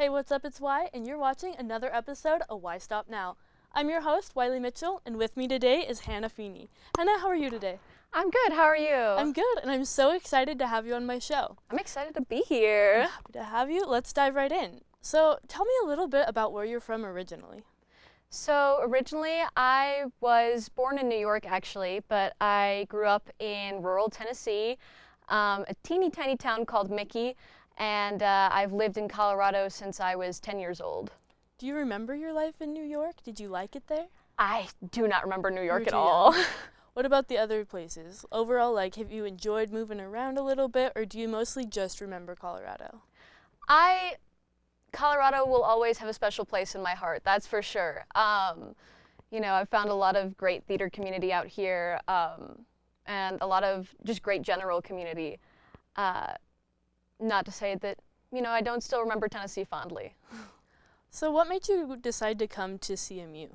Hey, what's up? It's Y, and you're watching another episode of Why Stop Now. I'm your host, Wiley Mitchell, and with me today is Hannah Feeney. Hannah, how are you today? I'm good. How are you? I'm good, and I'm so excited to have you on my show. I'm excited to be here. I'm happy to have you. Let's dive right in. So, tell me a little bit about where you're from originally. So originally I was born in New York actually, but I grew up in rural Tennessee, a teeny tiny town called Mickey, and I've lived in Colorado since I was 10 years old. Do you remember your life in New York? Did you like it there? I do not remember New York at You're too all. young. What about the other places? Overall, have you enjoyed moving around a little bit, or do you mostly just remember Colorado? Colorado will always have a special place in my heart, that's for sure. I've found a lot of great theater community out here, and a lot of just great general community. Not to say that, I don't still remember Tennessee fondly. So what made you decide to come to CMU?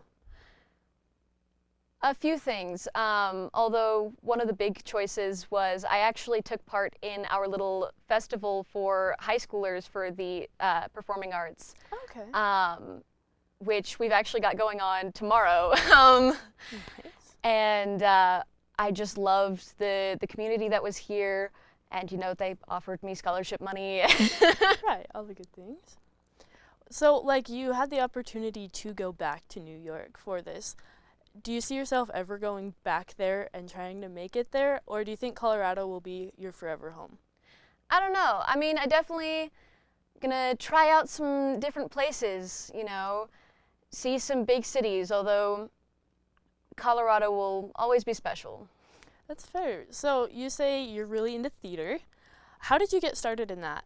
A few things, although one of the big choices was I actually took part in our little festival for high schoolers for the performing arts, Okay. which we've actually got going on tomorrow. Nice. And I just loved the community that was here, and they offered me scholarship money. Right, all the good things. So, you had the opportunity to go back to New York for this. Do you see yourself ever going back there and trying to make it there, or do you think Colorado will be your forever home? I don't know. I mean, I definitely gonna try out some different places, see some big cities, although Colorado will always be special. That's fair. So, you say you're really into theater. How did you get started in that?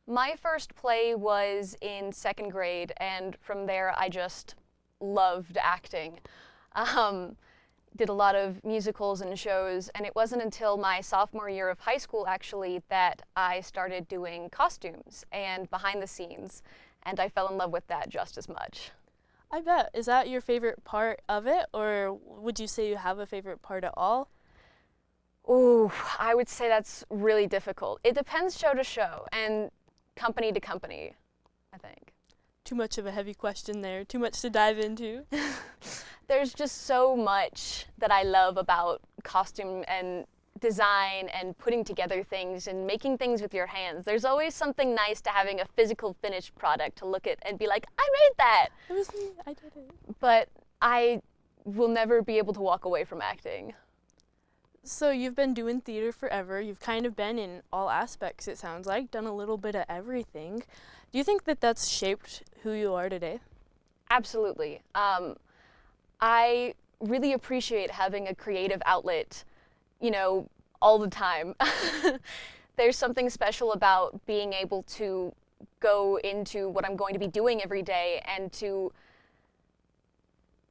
My first play was in second grade, and from there I just loved acting. Did a lot of musicals and shows, and it wasn't until my sophomore year of high school actually that I started doing costumes and behind the scenes, and I fell in love with that just as much. I bet. Is that your favorite part of it, or would you say you have a favorite part at all? Ooh, I would say that's really difficult. It depends show to show and company to company, I think. Too much of a heavy question there. Too much to dive into. There's just so much that I love about costume and design and putting together things and making things with your hands. There's always something nice to having a physical finished product to look at and be like, I made that! It was me. I did it. But I will never be able to walk away from acting. So you've been doing theater forever. You've kind of been in all aspects, it sounds like, done a little bit of everything. Do you think that that's shaped who you are today? Absolutely. I really appreciate having a creative outlet, all the time. There's something special about being able to go into what I'm going to be doing every day and to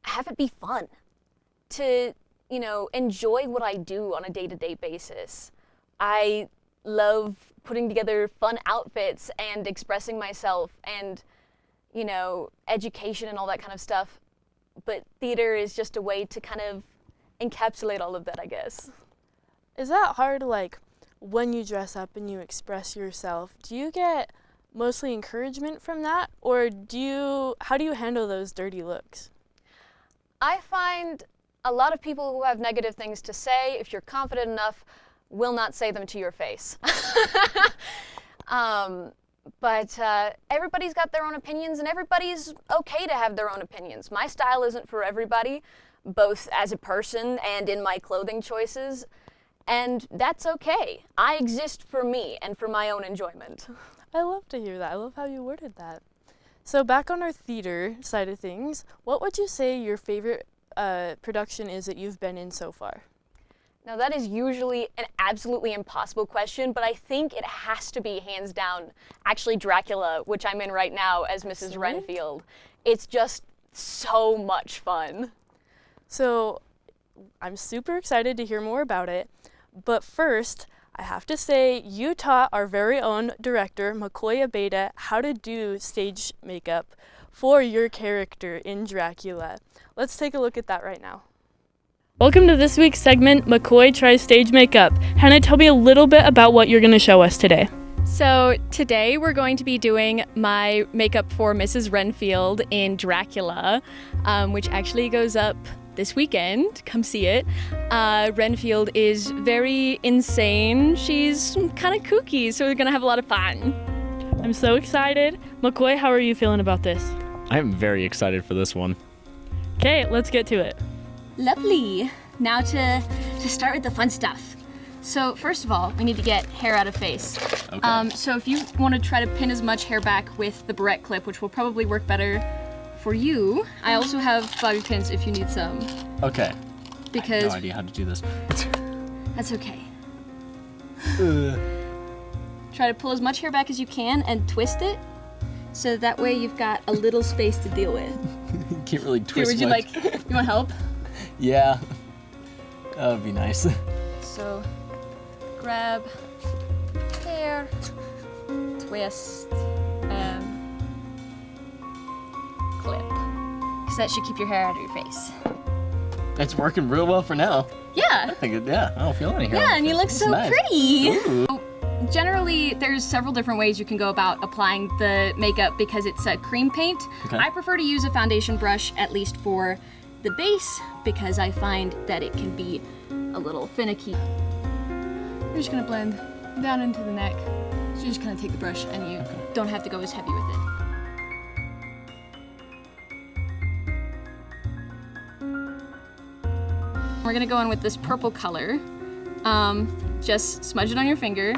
have it be fun, to enjoy what I do on a day-to-day basis. I love putting together fun outfits and expressing myself and, education and all that kind of stuff. But theater is just a way to kind of encapsulate all of that, I guess. Is that hard, when you dress up and you express yourself, do you get mostly encouragement from that? Or how do you handle those dirty looks? I find a lot of people who have negative things to say, if you're confident enough, will not say them to your face. But everybody's got their own opinions, and everybody's okay to have their own opinions. My style isn't for everybody, both as a person and in my clothing choices, and that's okay. I exist for me and for my own enjoyment. I love to hear that. I love how you worded that. So back on our theater side of things, what would you say your favorite production is that you've been in so far? Now that is usually an absolutely impossible question, but I think it has to be, hands down, actually Dracula, which I'm in right now as Mrs. Renfield. It's just so much fun. So I'm super excited to hear more about it, but first, I have to say you taught our very own director, Maccoy Abeyta, how to do stage makeup for your character in Dracula. Let's take a look at that right now. Welcome to this week's segment, Maccoy Tries Stage Makeup. Hannah, tell me a little bit about what you're going to show us today. So today we're going to be doing my makeup for Mrs. Renfield in Dracula, which actually goes up this weekend. Come see it. Renfield is very insane. She's kind of kooky, so we're gonna have a lot of fun. I'm so excited. Maccoy, how are you feeling about this? I am very excited for this one. Okay, let's get to it. Lovely. Now to start with the fun stuff. So first of all, we need to get hair out of face. Okay. So if you want to try to pin as much hair back with the barrette clip, which will probably work better for you, I also have bobby pins if you need some. Okay. Because I have no idea how to do this. that's okay. Try to pull as much hair back as you can and twist it, so that way you've got a little space to deal with. You can't really Here, twist would you much. you want help? Yeah. That would be nice. So, grab hair, twist, and clip. Because that should keep your hair out of your face. It's working real well for now. Yeah! I don't feel any hair. Yeah, and you look so nice. pretty! Ooh. Generally, there's several different ways you can go about applying the makeup because it's a cream paint. Okay. I prefer to use a foundation brush, at least for the base, because I find that it can be a little finicky. You're just gonna blend down into the neck. So you just kind of take the brush and you don't have to go as heavy with it. We're gonna go in with this purple color. Just smudge it on your finger,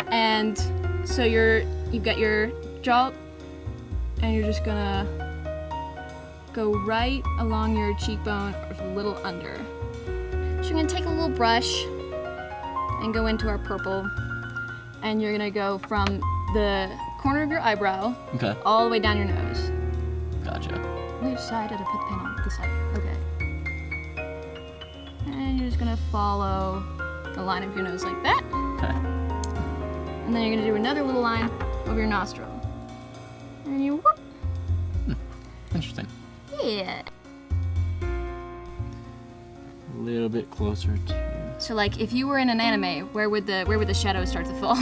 and so you've got your jaw, and you're just gonna go right along your cheekbone, or a little under. So you're gonna take a little brush and go into our purple, and you're gonna go from the corner of your eyebrow Okay. all the way down your nose. Gotcha. Which side did I put the pin on? This side. Okay. And you're just gonna follow the line of your nose like that. Okay. And then you're gonna do another little line over your nostril. And you whoop. Interesting. Yeah. A little bit closer to. So like if you were in an anime, where would the shadows start to fall?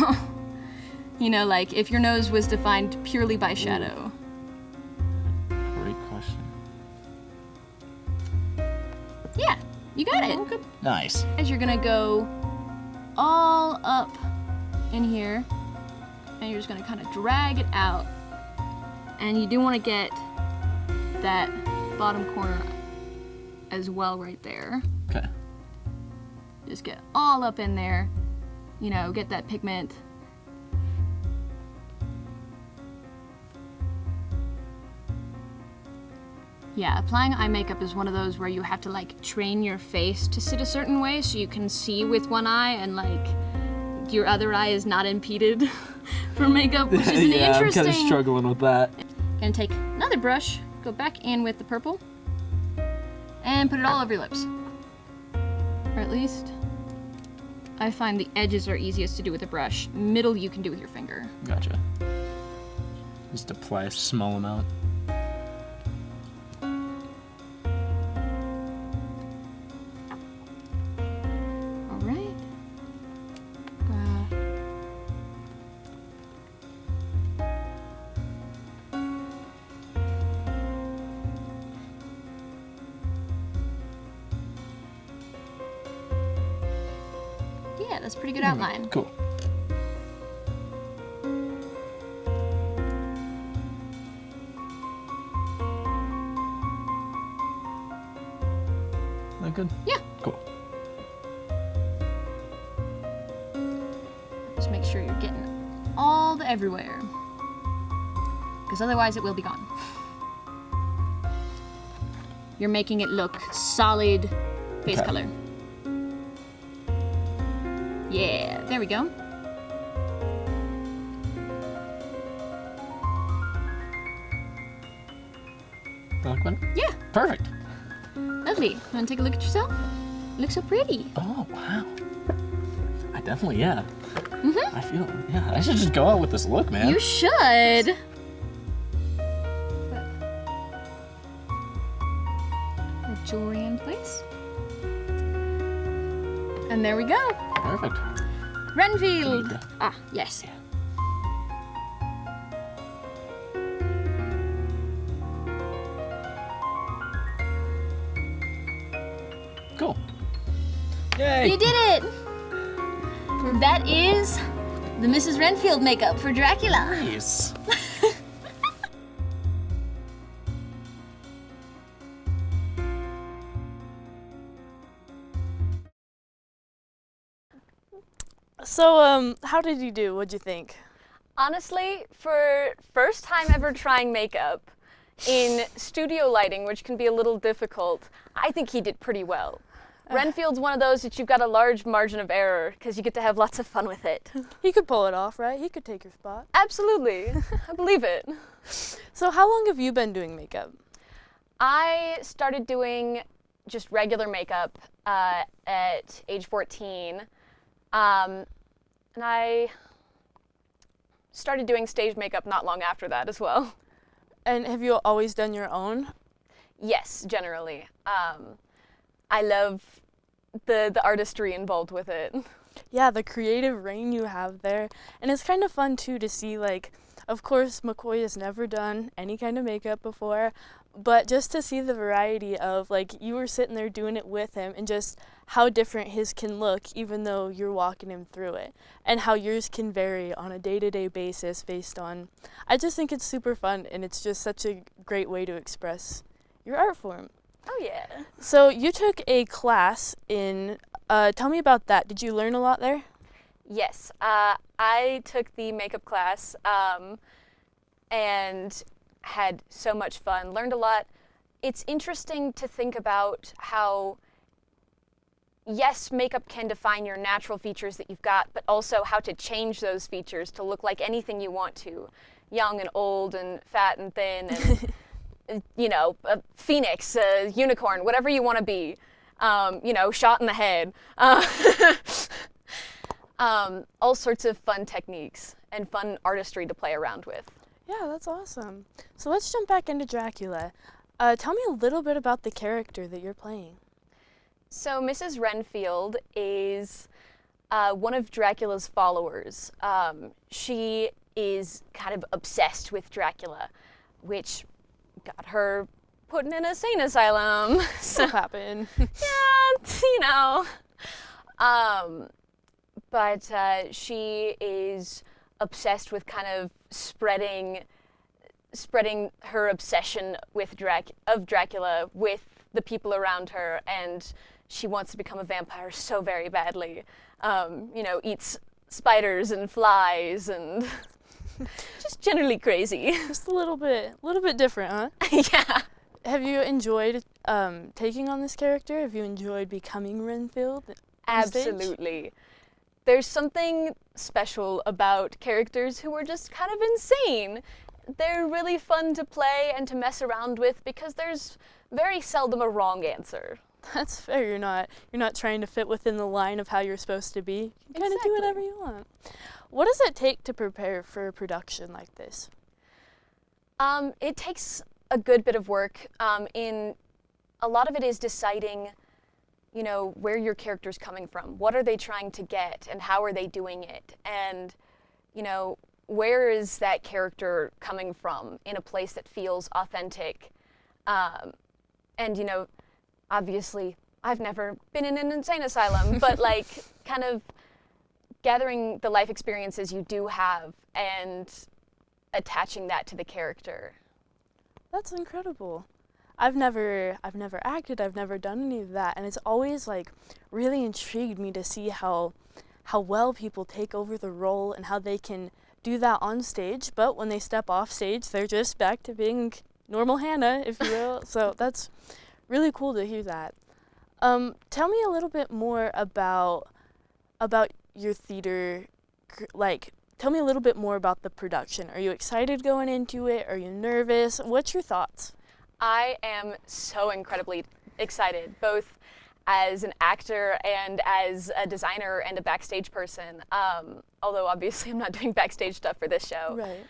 You know, like if your nose was defined purely by shadow. Great question. Yeah, you got it. Nice. As you're gonna go all up in here, and you're just gonna kind of drag it out. And you do want to get that bottom corner as well right there. Okay. Just get all up in there, you know, get that pigment. Yeah, applying eye makeup is one of those where you have to like train your face to sit a certain way so you can see with one eye and like your other eye is not impeded for makeup, which is interesting. I'm kind of struggling with that. Gonna take another brush, go back in with the purple, and put it all over your lips. Or at least, I find the edges are easiest to do with a brush. Middle you can do with your finger. Gotcha. Just apply a small amount. Alright. Yeah, that's a pretty good outline. Cool. That good? Yeah. Cool. Just make sure you're getting all the everywhere. Because otherwise it will be gone. You're making it look solid face Okay. color. Yeah, there we go. That look good? Yeah, Perfect. lovely. Want to take a look at yourself? You look so pretty. Oh, wow. I definitely, yeah. Mm-hmm. I feel, yeah, I should just go out with this look, man. You should. The jewelry in place. And there we go. Perfect. Renfield. Need to- Ah, yes. Cool. Yay! You did it! That is the Mrs. Renfield makeup for Dracula. Nice. So, how did you do? What'd you think? Honestly, for first time ever trying makeup in studio lighting, which can be a little difficult, I think he did pretty well. Renfield's one of those that you've got a large margin of error because you get to have lots of fun with it. He could pull it off, right? He could take your spot. Absolutely. I believe it. So how long have you been doing makeup? I started doing just regular makeup at age 14. And I started doing stage makeup not long after that as well. And have you always done your own? Yes, generally. I love the artistry involved with it. Yeah, the creative reign you have there. And it's kind of fun too to see, like, of course Maccoy has never done any kind of makeup before, but just to see the variety of, like, you were sitting there doing it with him and just how different his can look even though you're walking him through it, and how yours can vary on a day-to-day basis based on, I just think it's super fun, and it's just such a great way to express your art form. Oh yeah. So you took a class in, tell me about that. Did you learn a lot there? Yes, I took the makeup class and had so much fun, learned a lot. It's interesting to think about how, yes, makeup can define your natural features that you've got, but also how to change those features to look like anything you want to. Young and old and fat and thin and, you know, a phoenix, a unicorn, whatever you want to be. You know, shot in the head. All sorts of fun techniques and fun artistry to play around with. Yeah, that's awesome. So let's jump back into Dracula. Tell me a little bit about the character that you're playing. So Mrs. Renfield is one of Dracula's followers. She is kind of obsessed with Dracula, which got her put in an insane asylum. So happen. Yeah, you know. But she is obsessed with kind of spreading her obsession with Dracula with the people around her, and she wants to become a vampire so very badly. You know, eats spiders and flies and just generally crazy. Just a little bit different, huh? Yeah. Have you enjoyed taking on this character? Have you enjoyed becoming Renfield on stage? Absolutely. There's something special about characters who are just kind of insane. They're really fun to play and to mess around with because there's very seldom a wrong answer. That's fair. You're not trying to fit within the line of how you're supposed to be. You kind of do whatever you want. What does it take to prepare for a production like this? It takes a good bit of work. In a lot of it is deciding, you know, where your character's coming from. What are they trying to get and how are they doing it? And, you know, where is that character coming from in a place that feels authentic? And, you know, obviously, I've never been in an insane asylum, but like kind of gathering the life experiences you do have and attaching that to the character. That's incredible. I've never acted, I've never done any of that, and it's always like really intrigued me to see how well people take over the role and how they can do that on stage, but when they step off stage, they're just back to being normal Hannah, if you will. So that's really cool to hear that. Tell me a little bit more about your theater, like, tell me a little bit more about the production. Are you excited going into it? Are you nervous? What's your thoughts? I am so incredibly excited, both as an actor and as a designer and a backstage person. Although obviously I'm not doing backstage stuff for this show. Right.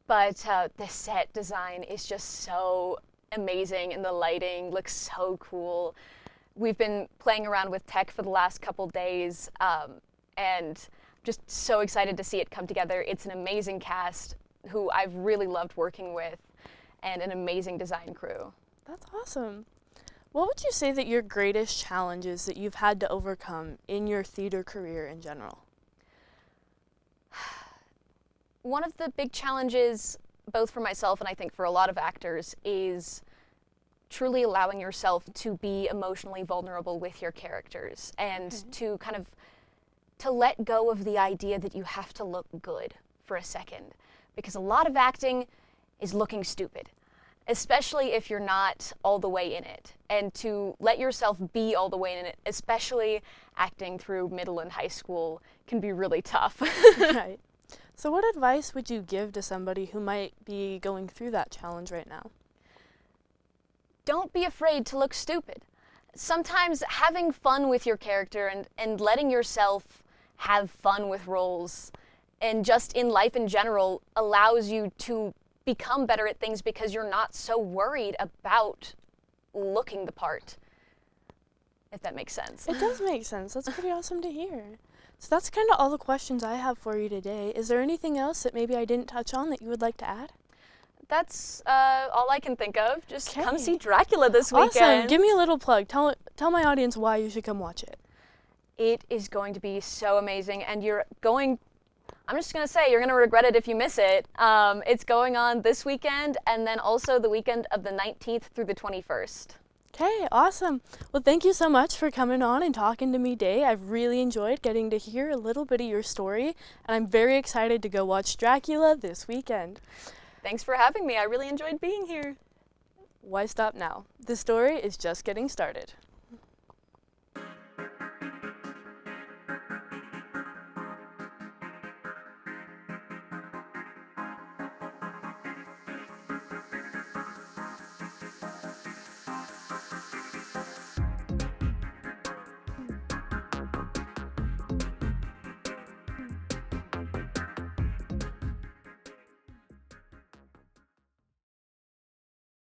But the set design is just so amazing and the lighting looks so cool. We've been playing around with tech for the last couple days and just so excited to see it come together. It's an amazing cast who I've really loved working with and an amazing design crew. That's awesome. What would you say that your greatest challenges that you've had to overcome in your theater career in general? One of the big challenges, both for myself and I think for a lot of actors, is truly allowing yourself to be emotionally vulnerable with your characters and to kind of to let go of the idea that you have to look good for a second, because a lot of acting is looking stupid, especially if you're not all the way in it, and to let yourself be all the way in it, especially acting through middle and high school, can be really tough. Right. So what advice would you give to somebody who might be going through that challenge right now? Don't be afraid to look stupid. Sometimes having fun with your character and letting yourself have fun with roles and just in life in general allows you to become better at things because you're not so worried about looking the part, if that makes sense. It does make sense. That's pretty awesome to hear. So that's kind of all the questions I have for you today. Is there anything else that maybe I didn't touch on that you would like to add? That's all I can think of. Just come Okay. see Dracula this Awesome. weekend. Give me a little plug. Tell my audience why you should come watch it. It is going to be so amazing, and I'm just going to say, you're going to regret it if you miss it. It's going on this weekend, and then also the weekend of the 19th through the 21st. Okay, awesome. Well, thank you so much for coming on and talking to me today. I've really enjoyed getting to hear a little bit of your story, and I'm very excited to go watch Dracula this weekend. Thanks for having me. I really enjoyed being here. Why stop now? The story is just getting started.